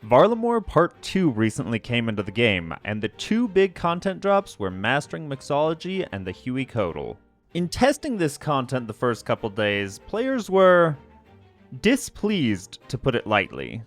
Varlamore Part 2 recently came into the game, and the two big content drops were Mastering Mixology and the Hueycoatl. In testing this content the first couple days, players were displeased, to put it lightly.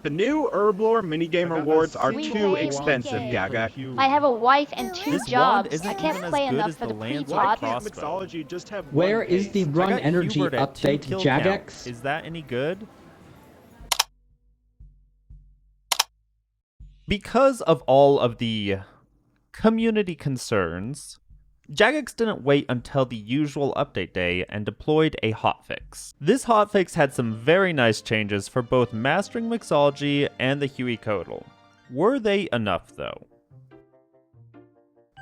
The new herblore minigame rewards are too expensive, Jagex. I have a wife and two This jobs. wand isn't I can't even play as good enough as for the the Lance pre-pot. Why can't Mixology just have Where one is the base? run I got energy Hubert at 2 update, kill count. Jagex? Is that any good? Because of all of the community concerns, Jagex didn't wait until the usual update day and deployed a hotfix. This hotfix had some very nice changes for both Mastering Mixology and the Hueycoatl. Were they enough though?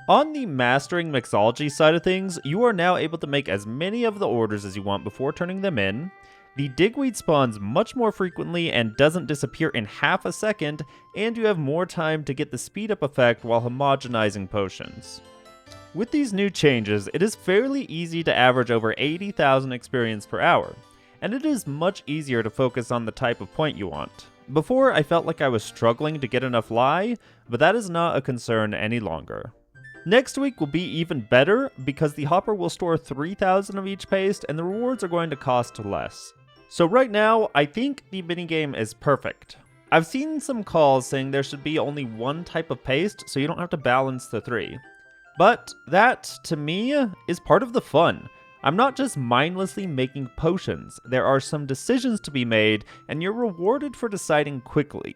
On the Mastering Mixology side of things, you are now able to make as many of the orders as you want before turning them in. The digweed spawns much more frequently and doesn't disappear in half a second, and you have more time to get the speed up effect while homogenizing potions. With these new changes, it is fairly easy to average over 80,000 experience per hour, and it is much easier to focus on the type of point you want. Before, I felt like I was struggling to get enough lie, but that is not a concern any longer. Next week will be even better because the hopper will store 3,000 of each paste and the rewards are going to cost less. So right now, I think the minigame is perfect. I've seen some calls saying there should be only one type of paste so you don't have to balance the three. But that, to me, is part of the fun. I'm not just mindlessly making potions. There are some decisions to be made, and you're rewarded for deciding quickly.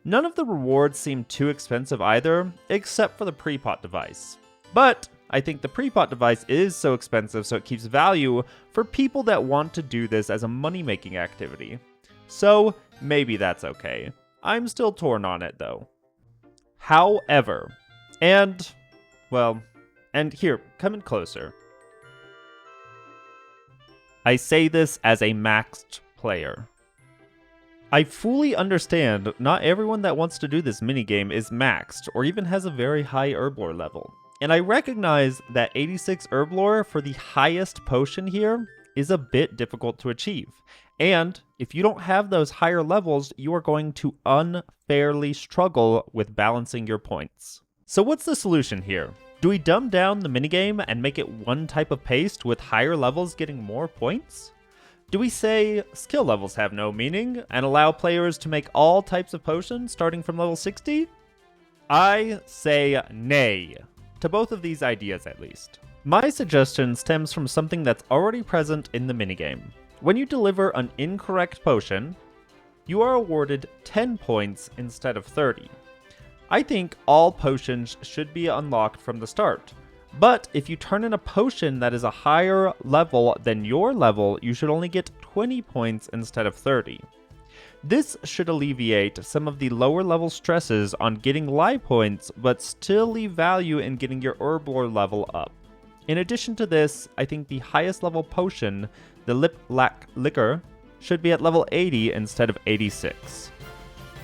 None of the rewards seem too expensive either, except for the pre-pot device. But I think the pre-pot device is so expensive so it keeps value for people that want to do this as a money-making activity. So maybe that's okay. I'm still torn on it though. However, and here, come in closer. I say this as a maxed player. I fully understand not everyone that wants to do this minigame is maxed or even has a very high herblore level. And I recognize that 86 herblore for the highest potion here is a bit difficult to achieve. And if you don't have those higher levels, you are going to unfairly struggle with balancing your points. So what's the solution here? Do we dumb down the minigame and make it one type of paste with higher levels getting more points? Do we say skill levels have no meaning and allow players to make all types of potions starting from level 60? I say nay to both of these ideas at least. My suggestion stems from something that's already present in the minigame. When you deliver an incorrect potion, you are awarded 10 points instead of 30. I think all potions should be unlocked from the start. But if you turn in a potion that is a higher level than your level, you should only get 20 points instead of 30. This should alleviate some of the lower level stresses on getting lie points, but still leave value in getting your herblore level up. In addition to this, I think the highest level potion, the Lip Lac Liquor, should be at level 80 instead of 86.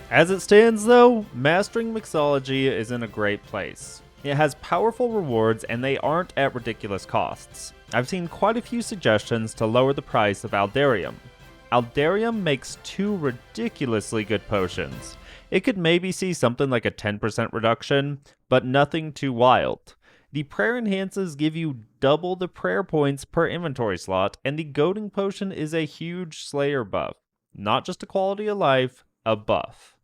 As it stands though, Mastering Mixology is in a great place. It has powerful rewards and they aren't at ridiculous costs. I've seen quite a few suggestions to lower the price of Aldarium. Aldarium makes 2 ridiculously good potions. It could maybe see something like a 10% reduction, but nothing too wild. The prayer enhances give you double the prayer points per inventory slot, and the goading potion is a huge slayer buff. Not just a quality of life, a buff.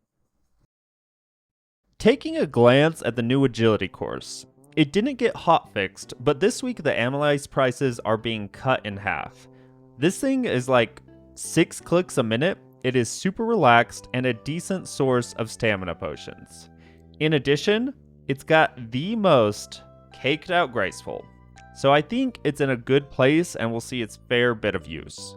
Taking a glance at the new agility course, it didn't get hotfixed, but this week the analyze prices are being cut in half. This thing is like 6 clicks a minute, it is super relaxed and a decent source of stamina potions. In addition, it's got the most caked out graceful, so I think it's in a good place and will see its fair bit of use.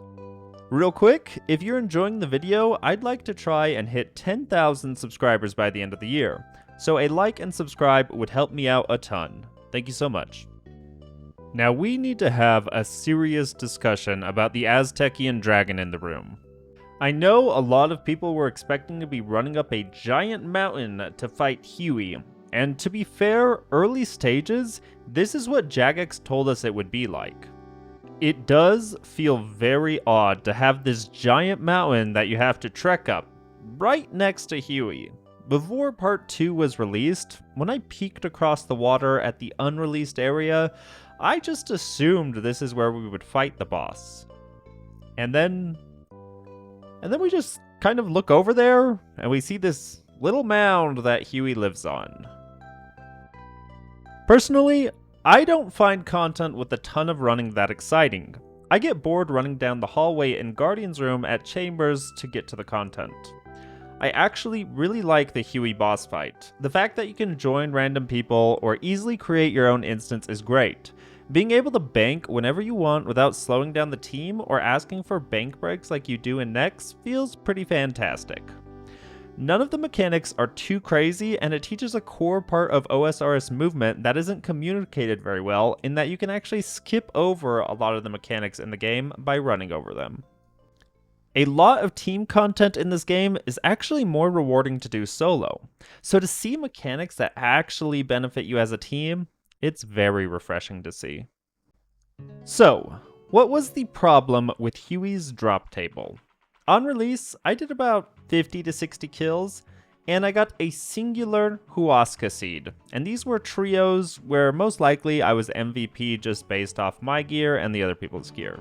Real quick, if you're enjoying the video, I'd like to try and hit 10,000 subscribers by the end of the year, so a like and subscribe would help me out a ton. Thank you so much. Now we need to have a serious discussion about the Aztecian dragon in the room. I know a lot of people were expecting to be running up a giant mountain to fight Huey, and to be fair, early stages, this is what Jagex told us it would be like. It does feel very odd to have this giant mountain that you have to trek up, right next to Huey. Before Part 2 was released, when I peeked across the water at the unreleased area, I just assumed this is where we would fight the boss. And then we just kind of look over there, and we see this little mound that Huey lives on. Personally, I don't find content with a ton of running that exciting. I get bored running down the hallway in Guardian's room at Chambers to get to the content. I actually really like the Huey boss fight. The fact that you can join random people or easily create your own instance is great. Being able to bank whenever you want without slowing down the team or asking for bank breaks like you do in Nex feels pretty fantastic. None of the mechanics are too crazy, and it teaches a core part of OSRS movement that isn't communicated very well, in that you can actually skip over a lot of the mechanics in the game by running over them. A lot of team content in this game is actually more rewarding to do solo, so to see mechanics that actually benefit you as a team, it's very refreshing to see. So, what was the problem with Huey's drop table? On release, I did about 50 to 60 kills, and I got a singular Huasca seed, and these were trios where most likely I was MVP just based off my gear and the other people's gear.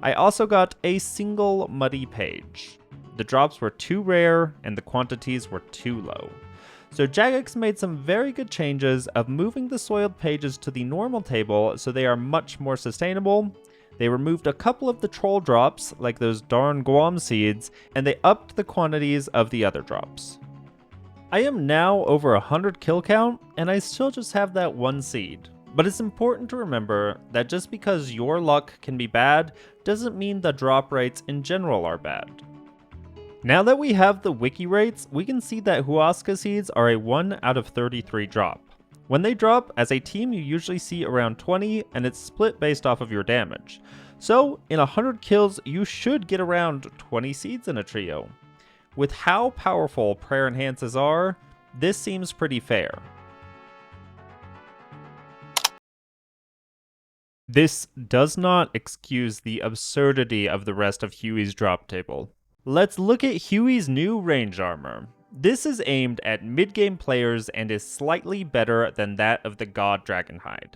I also got a single muddy page. The drops were too rare, and the quantities were too low. So Jagex made some very good changes of moving the soiled pages to the normal table so they are much more sustainable. They removed a couple of the troll drops, like those darn Guam seeds, and they upped the quantities of the other drops. I am now over 100 kill count, and I still just have that one seed. But it's important to remember that just because your luck can be bad, doesn't mean the drop rates in general are bad. Now that we have the wiki rates, we can see that Huasca seeds are a 1 out of 33 drop. When they drop, as a team you usually see around 20, and it's split based off of your damage. So, in 100 kills, you should get around 20 seeds in a trio. With how powerful prayer enhances are, this seems pretty fair. This does not excuse the absurdity of the rest of Huey's drop table. Let's look at Huey's new range armor. This is aimed at mid-game players and is slightly better than that of the God Dragonhide.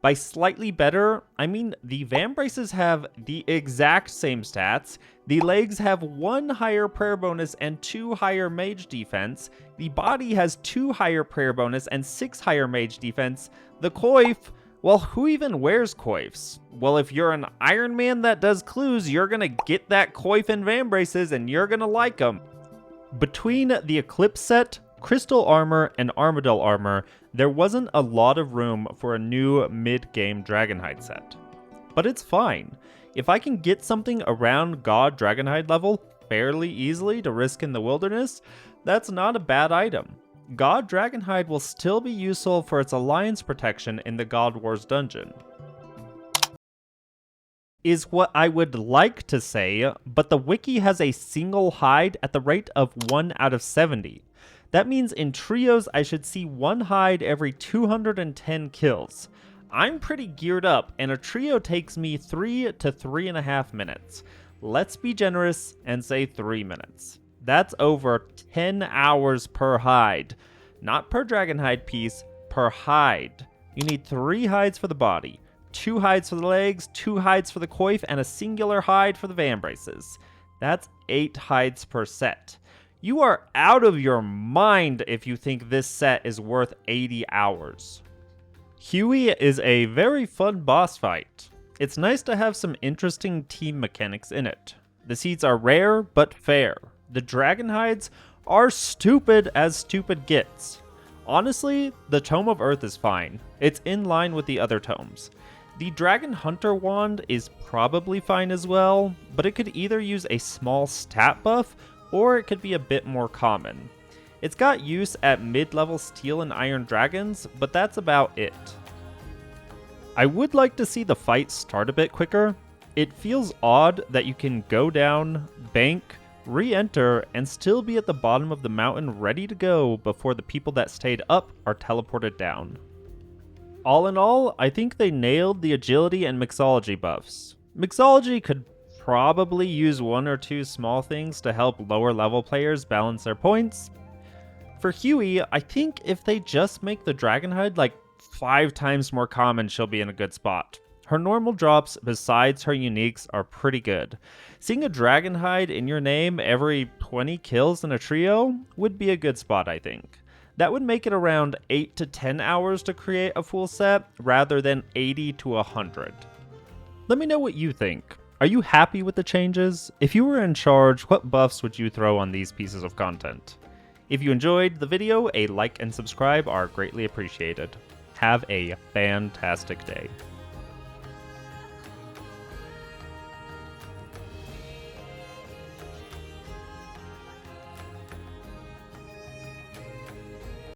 By slightly better, I mean the Vambraces have the exact same stats, the legs have 1 higher prayer bonus and 2 higher mage defense, the body has 2 higher prayer bonus and 6 higher mage defense, the coif, well, who even wears coifs? Well, if you're an Iron Man that does clues, you're gonna get that coif and Vambraces and you're gonna like them. Between the Eclipse set, Crystal Armor, and Armadillo Armor, there wasn't a lot of room for a new mid-game Dragonhide set. But it's fine. If I can get something around God Dragonhide level fairly easily to risk in the wilderness, that's not a bad item. God Dragonhide will still be useful for its alliance protection in the God Wars dungeon. Is what I would like to say, but the wiki has a single hide at the rate of 1 out of 70. That means in trios I should see 1 hide every 210 kills. I'm pretty geared up, and a trio takes me 3 to 3.5 minutes. Let's be generous and say 3 minutes. That's over 10 hours per hide. Not per Dragonhide piece, per hide. You need 3 hides for the body, 2 hides for the legs, 2 hides for the coif, and a singular hide for the Vambraces. That's 8 hides per set. You are out of your mind if you think this set is worth 80 hours. Huey is a very fun boss fight. It's nice to have some interesting team mechanics in it. The seeds are rare, but fair. The Dragonhides are stupid as stupid gets. Honestly, the Tome of Earth is fine. It's in line with the other tomes. The Dragon Hunter wand is probably fine as well, but it could either use a small stat buff, or it could be a bit more common. It's got use at mid-level steel and iron dragons, but that's about it. I would like to see the fight start a bit quicker. It feels odd that you can go down, bank, re-enter, and still be at the bottom of the mountain ready to go before the people that stayed up are teleported down. All in all, I think they nailed the agility and mixology buffs. Mixology could probably use one or two small things to help lower level players balance their points. For Huey, I think if they just make the Dragonhide like 5 times more common, she'll be in a good spot. Her normal drops, besides her uniques, are pretty good. Seeing a Dragonhide in your name every 20 kills in a trio would be a good spot, I think. That would make it around 8 to 10 hours to create a full set, rather than 80 to 100. Let me know what you think. Are you happy with the changes? If you were in charge, what buffs would you throw on these pieces of content? If you enjoyed the video, a like and subscribe are greatly appreciated. Have a fantastic day.